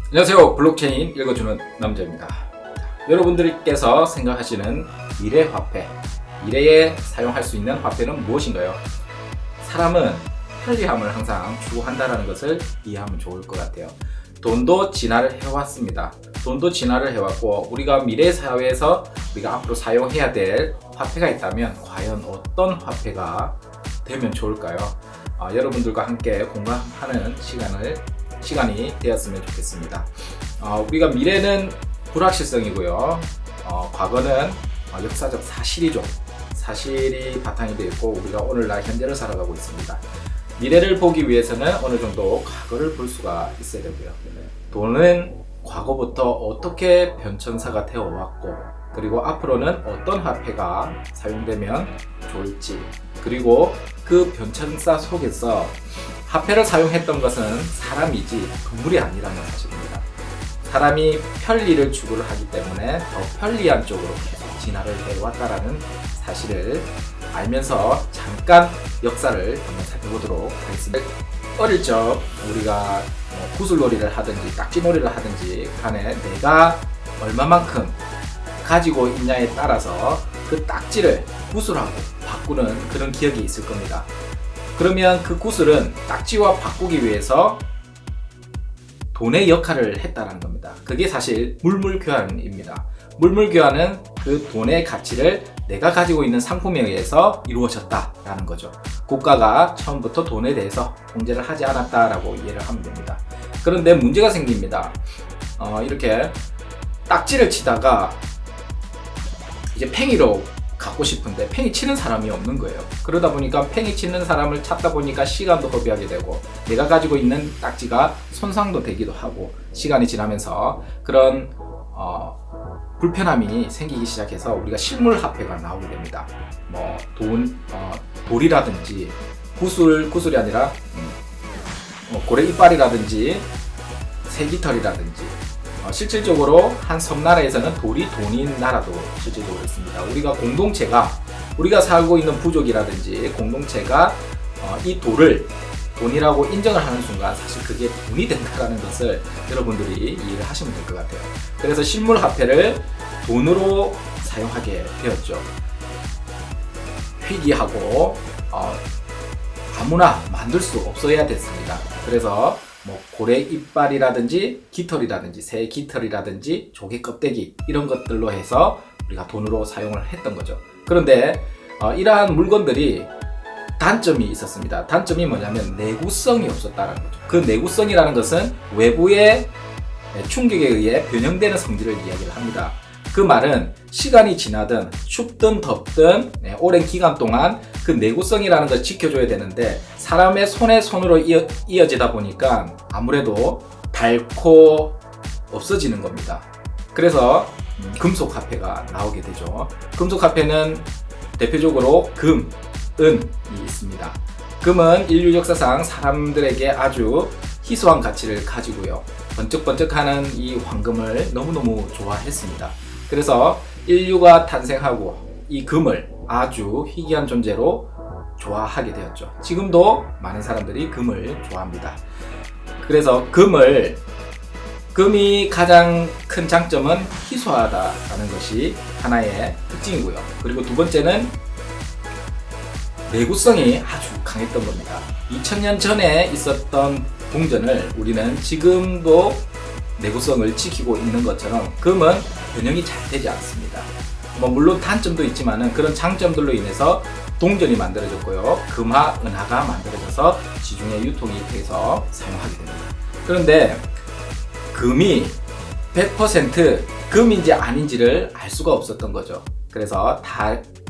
안녕하세요. 블록체인 읽어주는 남자입니다. 여러분들께서 생각하시는 미래 화폐, 미래에 사용할 수 있는 화폐는 무엇인가요? 사람은 편리함을 항상 추구한다는 것을 이해하면 좋을 것 같아요. 돈도 진화를 해왔습니다. 돈도 진화를 해왔고, 우리가 미래 사회에서 우리가 앞으로 사용해야 될 화폐가 있다면 과연 어떤 화폐가 되면 좋을까요? 여러분들과 함께 공감하는 시간이 되었으면 좋겠습니다. 우리가 미래는 불확실성이고요. 과거는 역사적 사실이죠. 사실이 바탕이 되어 있고, 우리가 오늘날 현재를 살아가고 있습니다. 미래를 보기 위해서는 어느 정도 과거를 볼 수가 있어야 되고요. 돈은 과거부터 어떻게 변천사가 되어 왔고, 그리고 앞으로는 어떤 화폐가 사용되면 좋을지, 그리고 그 변천사 속에서 화폐를 사용했던 것은 사람이지 동물이 아니라는 사실입니다. 사람이 편리를 추구를 하기 때문에 더 편리한 쪽으로 계속 진화를 해왔다라는 사실을 알면서 잠깐 역사를 한번 살펴보도록 하겠습니다. 어릴 적 우리가 구슬놀이를 하든지 딱지놀이를 하든지 간에 내가 얼마만큼 가지고 있냐에 따라서 그 딱지를 구슬하고 바꾸는 그런 기억이 있을 겁니다. 그러면 그 구슬은 딱지와 바꾸기 위해서 돈의 역할을 했다는 겁니다. 그게 사실 물물교환입니다. 물물교환은 그 돈의 가치를 내가 가지고 있는 상품에 의해서 이루어졌다라는 거죠. 국가가 처음부터 돈에 대해서 통제를 하지 않았다라고 이해를 하면 됩니다. 그런데 문제가 생깁니다. 이렇게 딱지를 치다가 이제 팽이로 갖고 싶은데 팽이 치는 사람이 없는 거예요. 그러다 보니까 팽이 치는 사람을 찾다 보니까 시간도 허비하게 되고, 내가 가지고 있는 딱지가 손상도 되기도 하고, 시간이 지나면서 그런 불편함이 생기기 시작해서 우리가 실물 화폐가 나오게 됩니다. 돌이라든지 구슬이 아니라 고래 이빨이라든지 새깃털이라든지, 실질적으로 한 섬나라에서는 돌이 돈인 나라도 실질적으로 있습니다. 우리가 살고 있는 부족이라든지 공동체가 이 돌을 돈이라고 인정을 하는 순간 사실 그게 돈이 된다는 것을 여러분들이 이해를 하시면 될 것 같아요. 그래서 실물 화폐를 돈으로 사용하게 되었죠. 희귀하고 아무나 만들 수 없어야 됐습니다. 그래서 고래 이빨이라든지 깃털이라든지 새 깃털이라든지 조개 껍데기, 이런 것들로 해서 우리가 돈으로 사용을 했던 거죠. 그런데 이러한 물건들이 단점이 있었습니다. 단점이 뭐냐면 내구성이 없었다는 거죠. 그 내구성이라는 것은 외부의 충격에 의해 변형되는 성질을 이야기를 합니다. 그 말은 시간이 지나든 춥든 덥든 오랜 기간 동안 그 내구성이라는 걸 지켜줘야 되는데, 사람의 손으로 이어지다 보니까 아무래도 닳고 없어지는 겁니다. 그래서 금속 화폐가 나오게 되죠. 금속 화폐는 대표적으로 금, 은이 있습니다. 금은 인류 역사상 사람들에게 아주 희소한 가치를 가지고요. 번쩍번쩍하는 이 황금을 너무너무 좋아했습니다. 그래서 인류가 탄생하고 이 금을 아주 희귀한 존재로 좋아하게 되었죠. 지금도 많은 사람들이 금을 좋아합니다. 그래서 금이 가장 큰 장점은 희소하다라는 것이 하나의 특징이고요. 그리고 두 번째는 내구성이 아주 강했던 겁니다. 2000년 전에 있었던 동전을 우리는 지금도 내구성을 지키고 있는 것처럼 금은 변형이 잘 되지 않습니다. 물론 단점도 있지만 그런 장점들로 인해서 동전이 만들어졌고요. 금화, 은화가 만들어져서 시중에 유통이 돼서 사용하게 됩니다. 그런데 금이 100% 금인지 아닌지를 알 수가 없었던 거죠. 그래서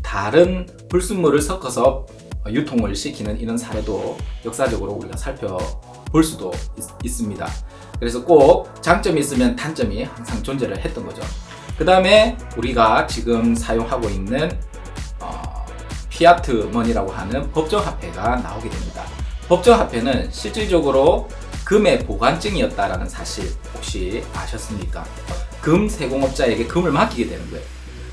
다른 불순물을 섞어서 유통을 시키는 이런 사례도 역사적으로 우리가 살펴볼 수도 있습니다. 그래서 꼭 장점이 있으면 단점이 항상 존재를 했던 거죠. 그 다음에 우리가 지금 사용하고 있는 피아트 머니라고 하는 법정화폐가 나오게 됩니다. 법정화폐는 실질적으로 금의 보관증이었다라는 사실 혹시 아셨습니까? 금 세공업자에게 금을 맡기게 되는 거예요.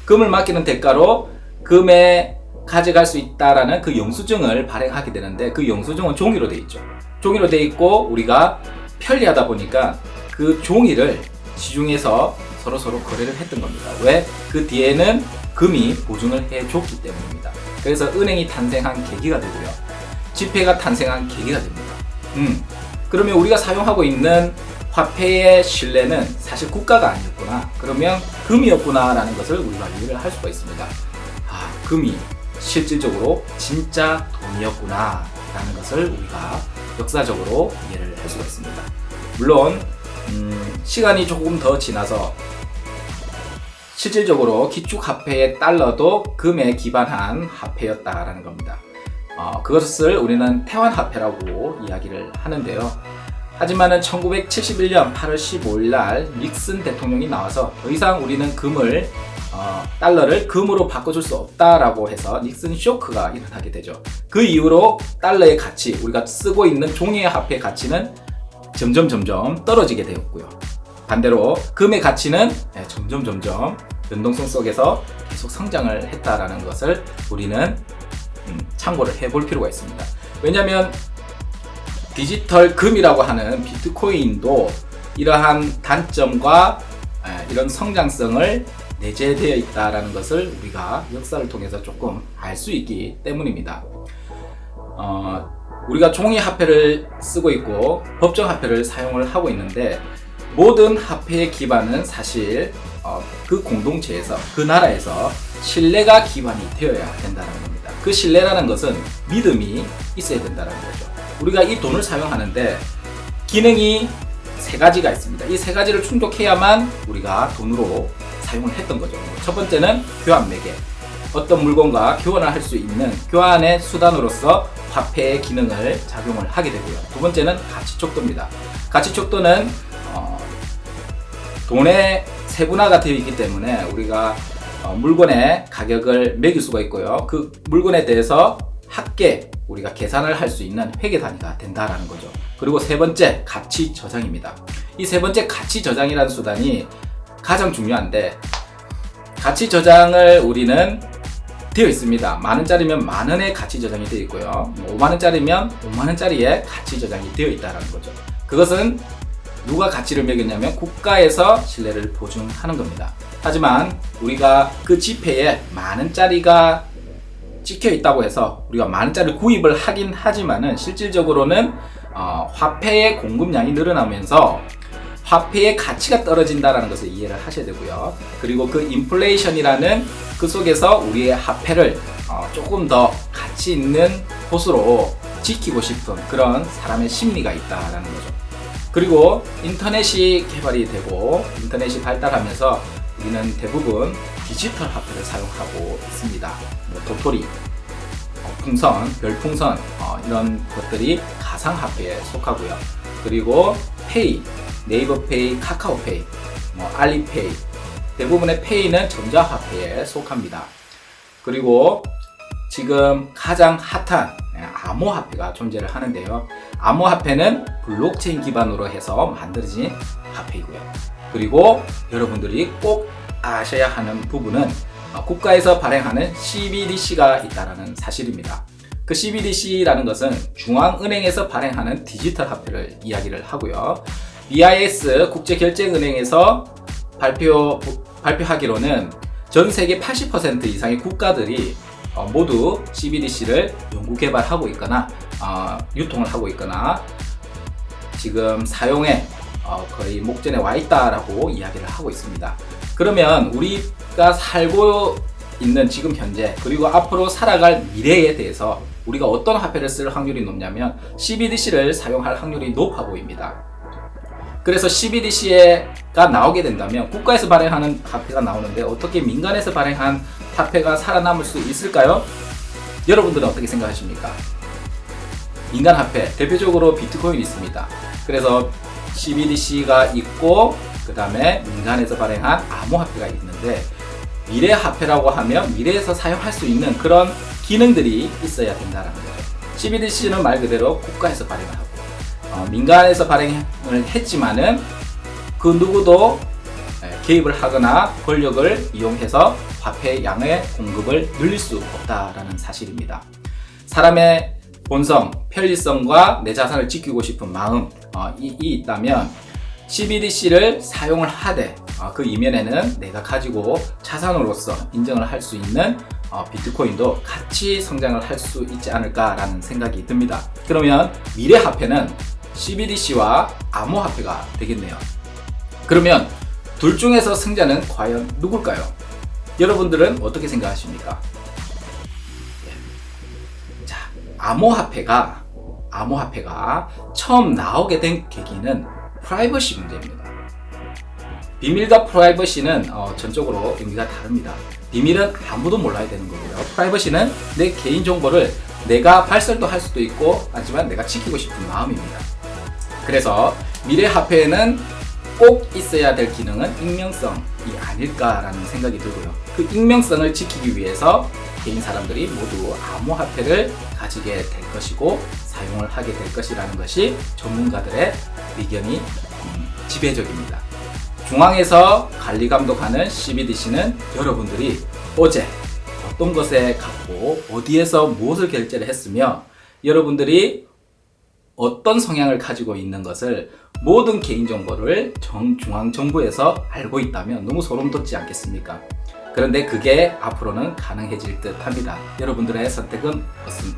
금을 맡기는 대가로 금에 가져갈 수 있다라는 그 영수증을 발행하게 되는데, 그 영수증은 종이로 돼 있죠. 종이로 돼 있고 우리가 편리하다 보니까 그 종이를 시중에서 서로 거래를 했던 겁니다. 왜? 그 뒤에는 금이 보증을 해줬기 때문입니다. 그래서 은행이 탄생한 계기가 되고요. 지폐가 탄생한 계기가 됩니다. 그러면 우리가 사용하고 있는 화폐의 신뢰는 사실 국가가 아니었구나. 그러면 금이었구나 라는 것을 우리가 이해를 할 수가 있습니다. 금이 실질적으로 진짜 돈이었구나 라는 것을 우리가 역사적으로 이해를 할 수가 있습니다. 물론 시간이 조금 더 지나서 실질적으로 기축화폐의 달러도 금에 기반한 화폐였다라는 겁니다. 그것을 우리는 태환화폐라고 이야기를 하는데요. 하지만은 1971년 8월 15일 날 닉슨 대통령이 나와서 더 이상 우리는 달러를 금으로 바꿔줄 수 없다라고 해서 닉슨 쇼크가 일어나게 되죠. 그 이후로 달러의 가치, 우리가 쓰고 있는 종이의 화폐의 가치는 점점 떨어지게 되었고요. 반대로 금의 가치는 점점 변동성 속에서 계속 성장을 했다라는 것을 우리는 참고를 해볼 필요가 있습니다. 왜냐하면 디지털 금이라고 하는 비트코인도 이러한 단점과 이런 성장성을 내재되어 있다는 것을 우리가 역사를 통해서 조금 알 수 있기 때문입니다. 우리가 종이 화폐를 쓰고 있고 법정 화폐를 사용을 하고 있는데 모든 화폐의 기반은 사실 그 공동체에서, 그 나라에서 신뢰가 기반이 되어야 된다는 겁니다. 그 신뢰라는 것은 믿음이 있어야 된다는 거죠. 우리가 이 돈을 사용하는데 기능이 세 가지가 있습니다. 이 세 가지를 충족해야만 우리가 돈으로 사용을 했던 거죠. 첫 번째는 교환 매개. 어떤 물건과 교환을 할 수 있는 교환의 수단으로서 화폐의 기능을 작용을 하게 되고요. 두 번째는 가치 척도입니다. 가치 척도는 돈의 세분화가 되어 있기 때문에 우리가 물건의 가격을 매길 수가 있고요. 그 물건에 대해서 합계 우리가 계산을 할 수 있는 회계 단위가 된다라는 거죠. 그리고 세 번째 가치 저장입니다. 이 세 번째 가치 저장이라는 수단이 가장 중요한데, 가치 저장을 우리는 되어 있습니다. 만원짜리면 만원의 가치 저장이 되어 있고요. 5만원짜리면 5만원짜리의 가치 저장이 되어 있다는 거죠. 그것은 누가 가치를 매겼냐면 국가에서 신뢰를 보증하는 겁니다. 하지만 우리가 그 지폐에 만원짜리가 찍혀 있다고 해서 우리가 만원짜리 구입을 하긴 하지만은 실질적으로는 화폐의 공급량이 늘어나면서 화폐의 가치가 떨어진다는 것을 이해를 하셔야 되고요. 그리고 그 인플레이션이라는 그 속에서 우리의 화폐를 조금 더 가치 있는 곳으로 지키고 싶은 그런 사람의 심리가 있다는 거죠. 그리고 인터넷이 개발이 되고 인터넷이 발달하면서 우리는 대부분 디지털 화폐를 사용하고 있습니다. 도토리, 풍선, 별풍선 이런 것들이 가상화폐에 속하고요. 그리고 페이, 네이버페이, 카카오페이, 알리페이, 대부분의 페이는 전자화폐에 속합니다. 그리고 지금 가장 핫한 암호화폐가 존재를 하는데요. 암호화폐는 블록체인 기반으로 해서 만들어진 화폐이고요. 그리고 여러분들이 꼭 아셔야 하는 부분은 국가에서 발행하는 CBDC가 있다는 사실입니다. 그 CBDC라는 것은 중앙은행에서 발행하는 디지털 화폐를 이야기를 하고요. BIS 국제결제은행에서 발표하기로는 전 세계 80% 이상의 국가들이 모두 CBDC를 연구 개발하고 있거나 유통을 하고 있거나 지금 사용에 거의 목전에 와 있다라고 이야기를 하고 있습니다. 그러면 우리가 살고 있는 지금 현재 그리고 앞으로 살아갈 미래에 대해서 우리가 어떤 화폐를 쓸 확률이 높냐면 CBDC를 사용할 확률이 높아 보입니다. 그래서 CBDC가 나오게 된다면 국가에서 발행하는 화폐가 나오는데 어떻게 민간에서 발행한 화폐가 살아남을 수 있을까요? 여러분들은 어떻게 생각하십니까? 민간 화폐, 대표적으로 비트코인이 있습니다. 그래서 CBDC가 있고 그 다음에 민간에서 발행한 암호화폐가 있는데 미래 화폐라고 하면 미래에서 사용할 수 있는 그런 기능들이 있어야 된다는 거죠. CBDC는 말 그대로 국가에서 발행을 하고 민간에서 발행을 했지만은 그 누구도 개입을 하거나 권력을 이용해서 화폐 양의 공급을 늘릴 수 없다라는 사실입니다. 사람의 본성, 편리성과 내 자산을 지키고 싶은 마음이 있다면 CBDC를 사용을 하되 그 이면에는 내가 가지고 자산으로서 인정을 할 수 있는 비트코인도 같이 성장을 할 수 있지 않을까라는 생각이 듭니다. 그러면 미래 화폐는 CBDC와 암호화폐가 되겠네요. 그러면 둘 중에서 승자는 과연 누굴까요? 여러분들은 어떻게 생각하십니까? 자, 암호화폐가 처음 나오게 된 계기는 프라이버시 문제입니다. 비밀과 프라이버시는 전적으로 의미가 다릅니다. 비밀은 아무도 몰라야 되는 거고요. 프라이버시는 내 개인정보를 내가 발설도 할 수도 있고 하지만 내가 지키고 싶은 마음입니다. 그래서 미래 화폐에는 꼭 있어야 될 기능은 익명성이 아닐까라는 생각이 들고요. 그 익명성을 지키기 위해서 개인 사람들이 모두 암호화폐를 가지게 될 것이고 사용을 하게 될 것이라는 것이 전문가들의 의견이 지배적입니다. 중앙에서 관리 감독하는 CBDC는 여러분들이 어제 어떤 것에 갖고 어디에서 무엇을 결제를 했으며 여러분들이 어떤 성향을 가지고 있는 것을 모든 개인정보를 중앙정부에서 알고 있다면 너무 소름 돋지 않겠습니까? 그런데 그게 앞으로는 가능해질 듯 합니다. 여러분들의 선택은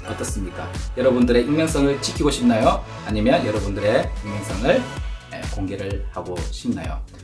어떻습니까? 여러분들의 익명성을 지키고 싶나요? 아니면 여러분들의 익명성을 공개를 하고 싶나요?